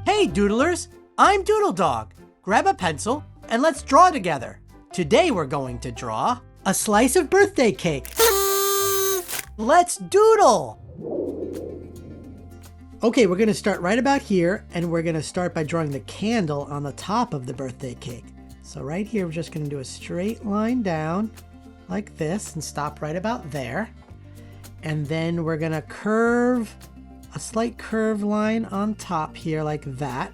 Hey doodlers, I'm Doodle Dog. Grab a pencil and let's draw together. Today we're going to draw a slice of birthday cake. Let's doodle! Okay, we're gonna start right about here, and we're gonna start by drawing the candle on the top of the birthday cake. So right here, we're just gonna do a straight line down like this and stop right about there. And then we're gonna curve a slight curved line on top here like that.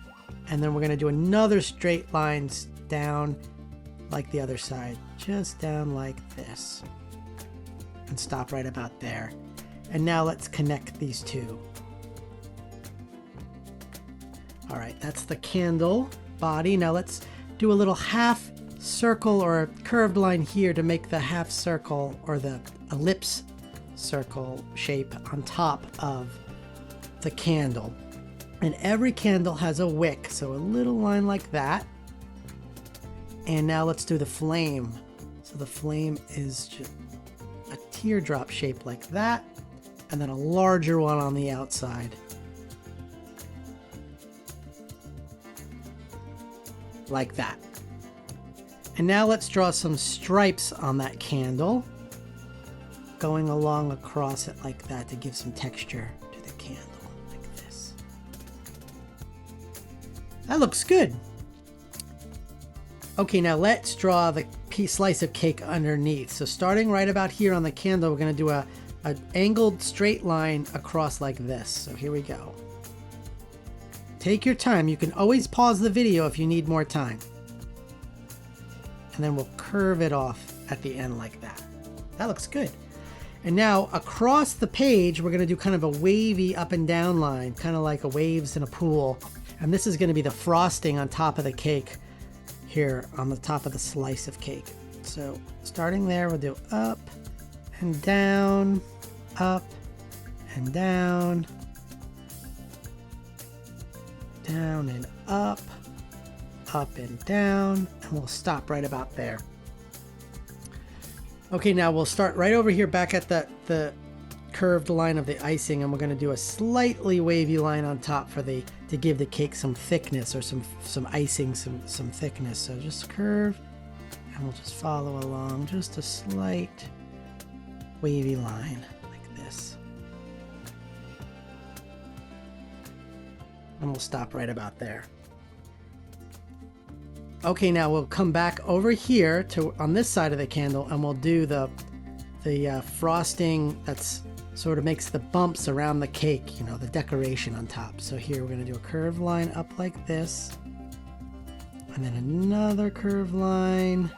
And then we're gonna do another straight line down like the other side, just down like this. And stop right about there. And now let's connect these two. All right, that's the candle body. Now let's do a little half circle or a curved line here to make the half circle or the ellipse circle shape on top of the candle. And every candle has a wick, so a little line like that. And now let's do the flame. So the flame is just a teardrop shape like that, and then a larger one on the outside. Like that. And now let's draw some stripes on that candle, going along across it like that to give some texture to the candle, like this. That looks good. Okay, now let's draw the slice of cake underneath. So starting right about here on the candle, we're going to do an angled straight line across like this. So here we go. Take your time. You can always pause the video if you need more time. And then we'll curve it off at the end like that. That looks good. And now across the page, we're going to do kind of a wavy up and down line, kind of like a waves in a pool. And this is going to be the frosting on top of the cake here on the top of the slice of cake. So starting there, we'll do up and down, up and down, down and up and down, and we'll stop right about there. Okay, now we'll start right over here back at the curved line of the icing, and we're going to do a slightly wavy line on top for to give the cake some thickness, or some icing, some thickness. So just curve, and we'll just follow along just a slight wavy line like this. And we'll stop right about there. Okay, now we'll come back over here to on this side of the candle, and we'll do the frosting that's sort of makes the bumps around the cake, you know, the decoration on top. So here we're going to do a curved line up like this, and then another curved line,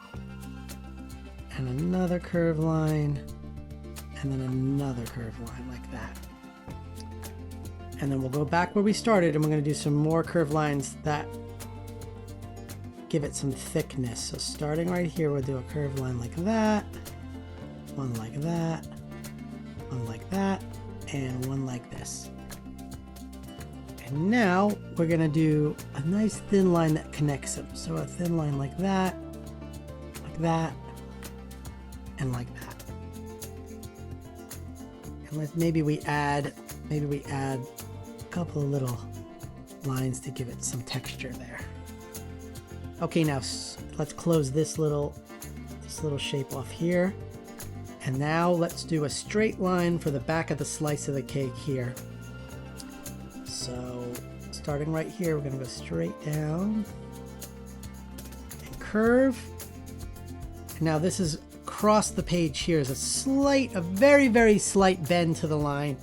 and another curved line, and then another curved line like that. And then we'll go back where we started, and we're going to do some more curved lines that give it some thickness. So starting right here, we'll do a curved line like that, one like that, one like that, and one like this. And now we're going to do a nice thin line that connects them. So a thin line like that, and like that. And maybe we add a couple of little lines to give it some texture there. Okay, now let's close this little shape off here. And now let's do a straight line for the back of the slice of the cake here. So starting right here, we're going to go straight down and curve. And now this is across the page here is a very, very slight bend to the line,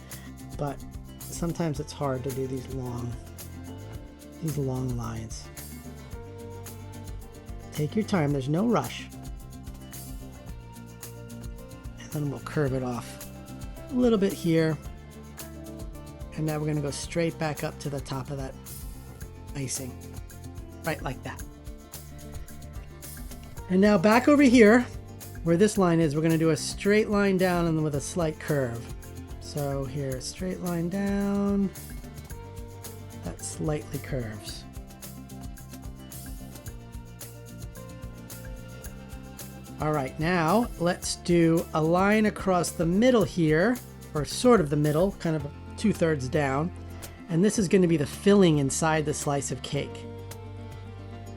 but sometimes it's hard to do these long lines. Take your time, there's no rush. And then we'll curve it off a little bit here. And now we're going to go straight back up to the top of that icing. Right like that. And now back over here, where this line is, we're going to do a straight line down and then with a slight curve. So here, straight line down, that slightly curves. All right, now let's do a line across the middle here, or sort of the middle, kind of 2/3 down. And this is going to be the filling inside the slice of cake.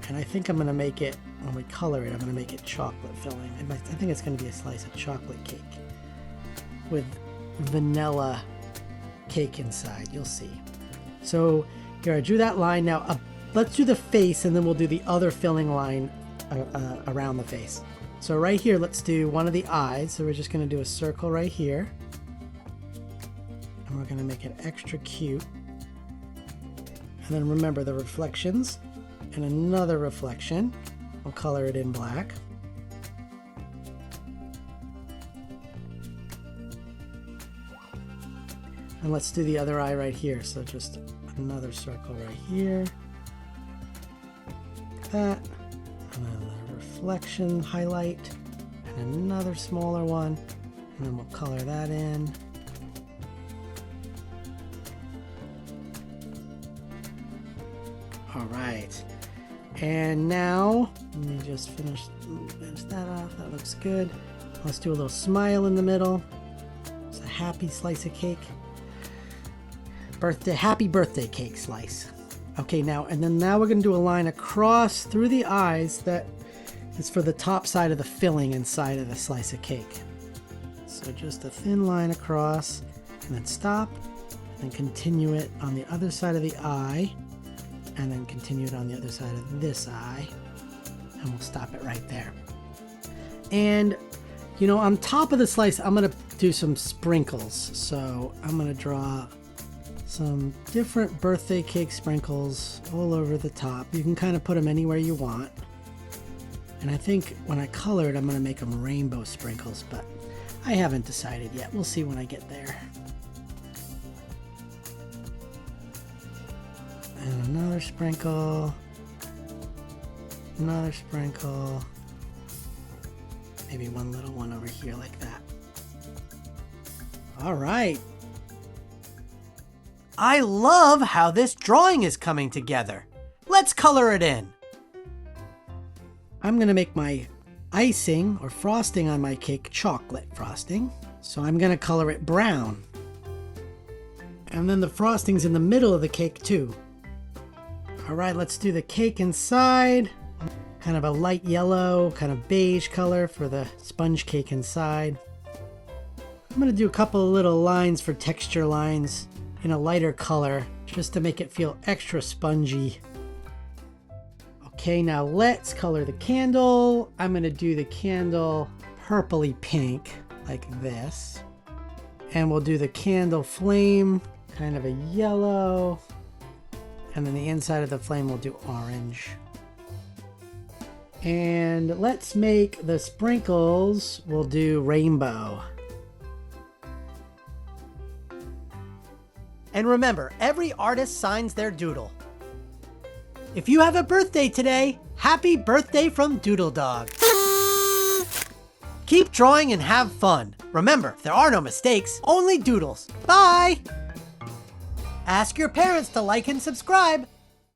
And I think I'm going to make it, when we color it, I'm going to make it chocolate filling. I think it's going to be a slice of chocolate cake with vanilla cake inside. You'll see. So here, I drew that line. Now let's do the face, and then we'll do the other filling line around the face. So right here, let's do one of the eyes. So we're just going to do a circle right here. And we're going to make it extra cute. And then remember the reflections and another reflection. We'll color it in black. And let's do the other eye right here. So just another circle right here. Like that. Another reflection highlight. And another smaller one. And then we'll color that in. All right. And now, let me just finish that off. That looks good. Let's do a little smile in the middle. It's a happy slice of cake. Happy birthday cake slice. Okay, now we're going to do a line across through the eyes that is for the top side of the filling inside of the slice of cake. So just a thin line across, and then stop, and then continue it on the other side of the eye, and then continue it on the other side of this eye, and we'll stop it right there. And you know, on top of the slice, I'm going to do some sprinkles. So I'm going to draw some different birthday cake sprinkles all over the top. You can kind of put them anywhere you want. And I think when I color it, I'm going to make them rainbow sprinkles, but I haven't decided yet. We'll see when I get there. And another sprinkle. Another sprinkle. Maybe one little one over here like that. All right. I love how this drawing is coming together. Let's color it in. I'm going to make my icing or frosting on my cake chocolate frosting. So I'm going to color it brown. And then the frosting's in the middle of the cake too. All right, let's do the cake inside. Kind of a light yellow, kind of beige color for the sponge cake inside. I'm going to do a couple of little lines for texture lines in a lighter color, just to make it feel extra spongy. Okay, now let's color the candle. I'm going to do the candle purpley pink, like this. And we'll do the candle flame, kind of a yellow. And then the inside of the flame we'll do orange. And let's make the sprinkles, we'll do rainbow. And remember, every artist signs their doodle. If you have a birthday today, happy birthday from Doodle Dog. Keep drawing and have fun. Remember, there are no mistakes, only doodles. Bye! Ask your parents to like and subscribe.